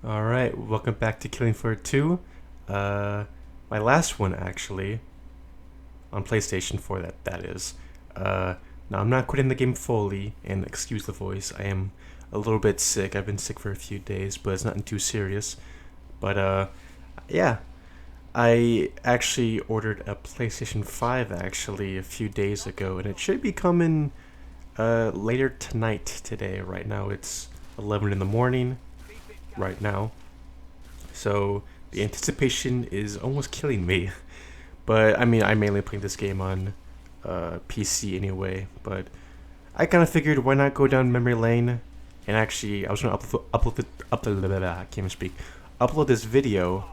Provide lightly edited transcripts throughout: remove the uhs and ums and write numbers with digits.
Alright, welcome back to Killing Floor 2. My last one actually, on PlayStation 4 that is. Now I'm not quitting the game fully, and excuse the voice, I am a little bit sick. I've been sick for a few days, but it's nothing too serious. But yeah, I actually ordered a PlayStation 5 actually a few days ago, and it should be coming later tonight today. Right now it's 11 in the morning, right now. So the anticipation is almost killing me. But I mean, I mainly play this game on PC anyway. But I kind of figured why not go down memory lane, and actually I was gonna I can't even speak. Upload this video,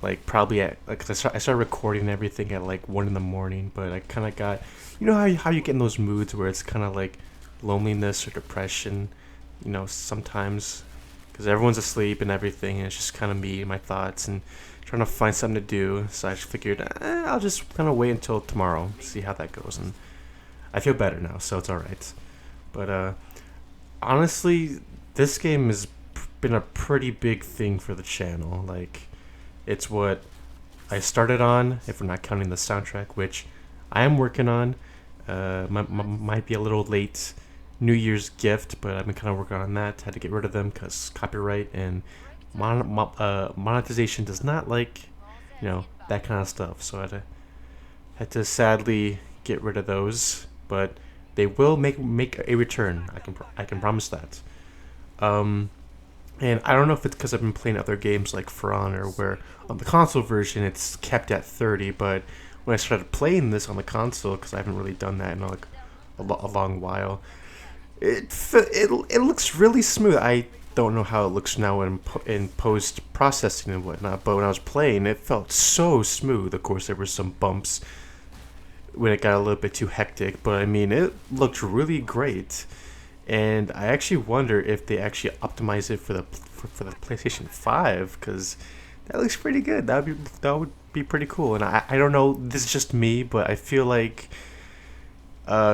like probably at like I started recording everything at like 1 in the morning. But I kind of got, how you get in those moods where it's kind of like loneliness or depression, sometimes because everyone's asleep and everything, and it's just kind of me, my thoughts, and trying to find something to do. So I just figured I'll just kind of wait until tomorrow, see how that goes, and I feel better now, so it's all right. But honestly, this game has been a pretty big thing for the channel. Like, it's what I started on, if we're not counting the soundtrack, which I am working on. Might be a little late New Year's gift, but I've been kind of working on that. Had to get rid of them because copyright and monetization does not like, that kind of stuff. So I had to sadly get rid of those, but they will make a return. I can promise that. Um, and I don't know if it's because I've been playing other games like For Honor, where on the console version it's kept at 30, but when I started playing this on the console, because I haven't really done that in like a long while, it looks really smooth. I don't know how it looks now in post processing and whatnot, but when I was playing, it felt so smooth. Of course, there were some bumps when it got a little bit too hectic, but I mean, it looked really great. And I actually wonder if they actually optimize it for the PlayStation 5, because that looks pretty good. That would be pretty cool. And I don't know, this is just me, but I feel like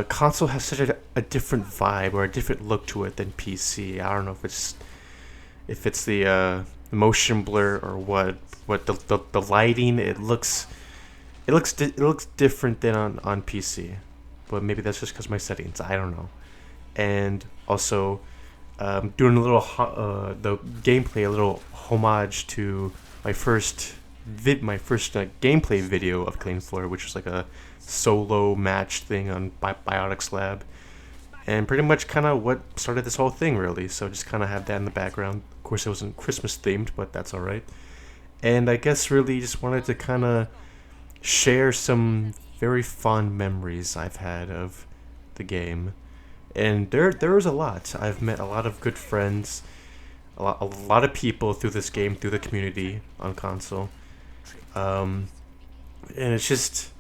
console has such a different vibe or a different look to it than PC. I don't know if it's the motion blur or what the lighting. It looks different than on PC, but maybe that's just because my settings. I don't know. And also doing a little the gameplay, a little homage to my first gameplay video of Clean Floor, which was like a solo match thing on Biotics Lab, and pretty much kind of what started this whole thing, really. So just kind of have that in the background. Of course, it wasn't Christmas themed, but that's all right. And I guess really just wanted to kind of share some very fond memories I've had of the game. And there was a lot. I've met a lot of good friends, a lot of people through this game, through the community on console. Um, and it's just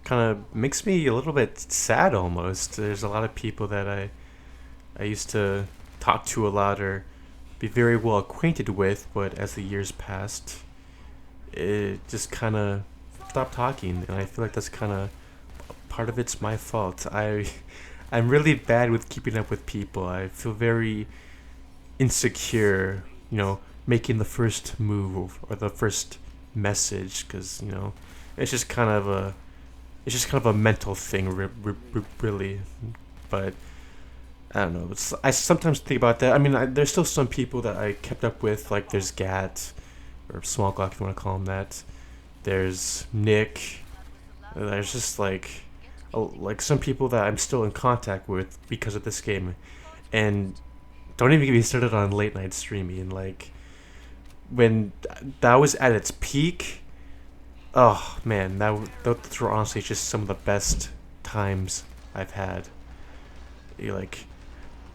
kind of makes me a little bit sad almost. There's a lot of people that I used to talk to a lot or be very well acquainted with, but as the years passed, it just kind of stopped talking, and I feel like that's kind of part of it's my fault. I'm really bad with keeping up with people. I feel very insecure, making the first move or the first message, because it's just kind of a it's just kind of a mental thing, really. But I don't know. I sometimes think about that. I mean, there's still some people that I kept up with, like there's Gat or Small Glock, if you want to call him that. There's Nick. There's just like some people that I'm still in contact with because of this game, and don't even get me started on late night streaming. Like when that was at its peak, oh man, those were honestly just some of the best times I've had. Like,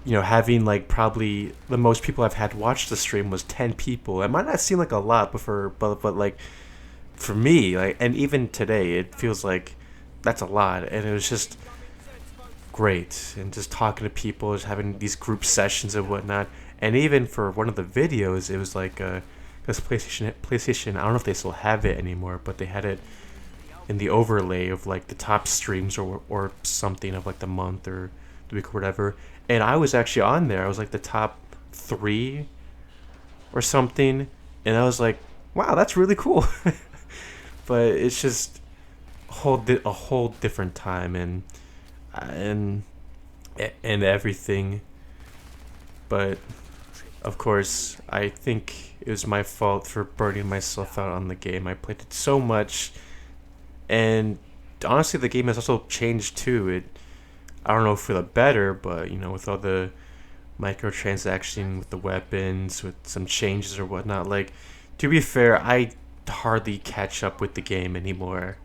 having like probably the most people I've had watch the stream was 10 people. It might not seem like a lot, but like for me, like, and even today, it feels like that's a lot. And it was just great, and just talking to people, just having these group sessions and whatnot. And even for one of the videos, it was like this PlayStation. I don't know if they still have it anymore, but they had it in the overlay of like the top streams or something of like the month or the week or whatever. And I was actually on there. I was like the top three or something, and I was like, wow, that's really cool. But it's just a whole different time, and and everything. But of course, I think it was my fault for burning myself out on the game. I played it so much, and honestly, the game has also changed too. I don't know for the better, but with all the microtransaction with the weapons, with some changes or whatnot. Like, to be fair, I hardly catch up with the game anymore.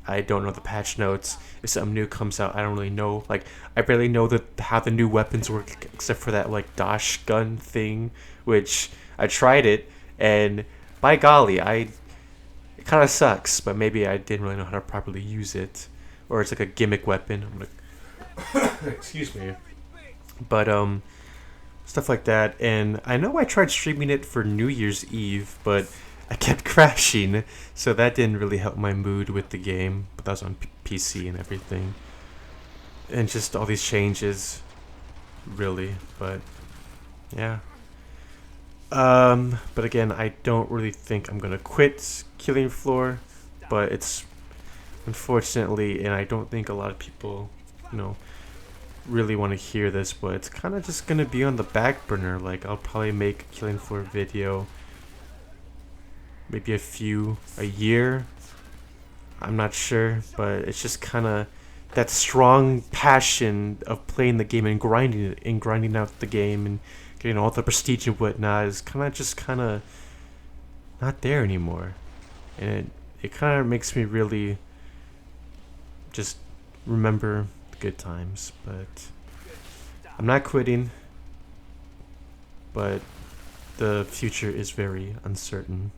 I don't know the patch notes. If something new comes out, I don't really know. Like, I barely know how the new weapons work, except for that like dash gun thing, which I tried it, and by golly, it kind of sucks. But maybe I didn't really know how to properly use it, or it's like a gimmick weapon. I'm like, excuse me. But stuff like that. And I know I tried streaming it for New Year's Eve, but I kept crashing, so that didn't really help my mood with the game. But that was on PC and everything, and just all these changes, really. But yeah. But again, I don't really think I'm gonna quit Killing Floor, but it's unfortunately, and I don't think a lot of people, really want to hear this, but it's kind of just gonna be on the back burner. Like, I'll probably make a Killing Floor video, maybe a year. I'm not sure, but it's just kind of that strong passion of playing the game and grinding it and grinding out the game and getting all the prestige and whatnot is kind of not there anymore, and it kind of makes me really just remember the good times. But I'm not quitting, but the future is very uncertain.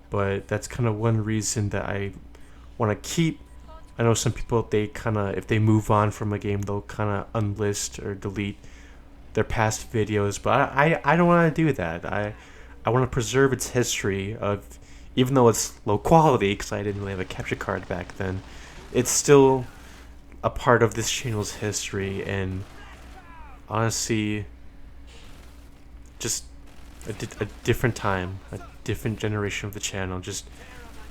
But that's kind of one reason that I want to keep. I know some people, they kind of, if they move on from a game, they'll kind of unlist or delete their past videos, but I don't want to do that. I want to preserve its history of, even though it's low quality, because I didn't really have a capture card back then, it's still a part of this channel's history, and honestly, just a different time, a different generation of the channel, just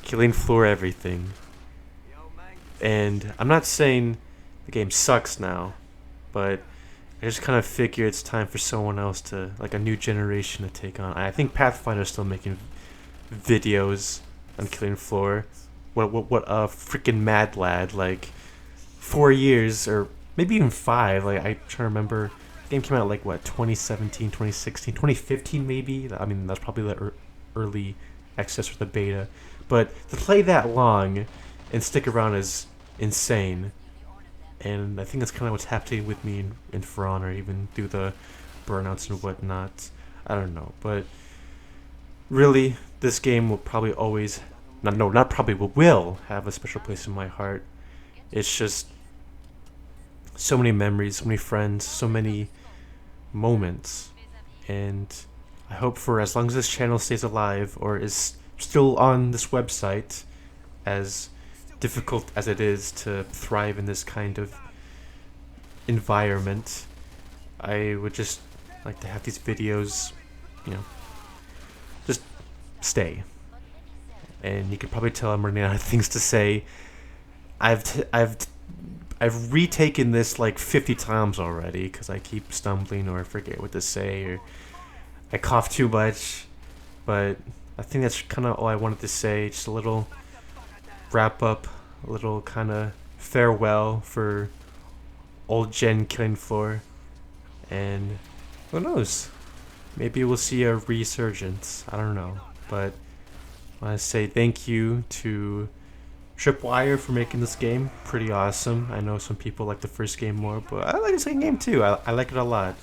Killing Floor everything. And I'm not saying the game sucks now, but I just kind of figure it's time for someone else to, like a new generation, to take on. I think Pathfinder's still making videos on Killing Floor. What a freaking mad lad! Like 4 years or maybe even 5. Like, I try to remember. The game came out like what, 2017, 2016, 2015 maybe. I mean, that's probably the early access or the beta. But to play that long and stick around is insane. And I think that's kind of what's happening with me in For Honor, even through the burnouts and whatnot. I don't know, but really, this game will probably always, not probably, will have a special place in my heart. It's just so many memories, so many friends, so many moments, and I hope for as long as this channel stays alive or is still on this website, as difficult as it is to thrive in this kind of environment, I would just like to have these videos, just stay. And you can probably tell I'm running out of things to say. I've retaken this like 50 times already because I keep stumbling or I forget what to say or I cough too much. But I think that's kind of all I wanted to say. Just a little wrap up, a little kind of farewell for old gen Killing Floor, and who knows, maybe we'll see a resurgence. I don't know, but I want to say thank you to Tripwire for making this game pretty awesome. I know some people like the first game more, but I like the second game too. I like it a lot.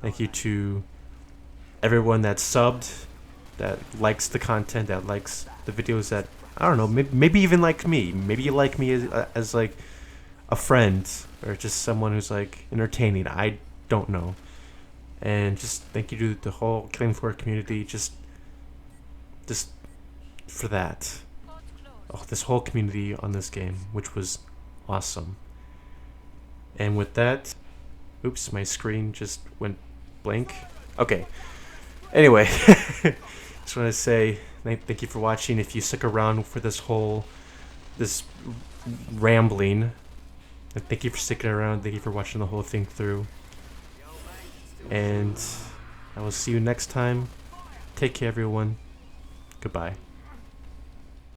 Thank you to everyone that subbed, that likes the content, that likes the videos, that I don't know, maybe even like me. Maybe you like me as like a friend or just someone who's like entertaining. I don't know. And just thank you to the whole Killing Floor community, just for that. Oh, this whole community on this game, which was awesome. And with that, oops, my screen just went blank. Okay. Anyway, just want to say thank you for watching. If you stick around for this rambling, and thank you for sticking around. Thank you for watching the whole thing through. And I will see you next time. Take care, everyone. Goodbye.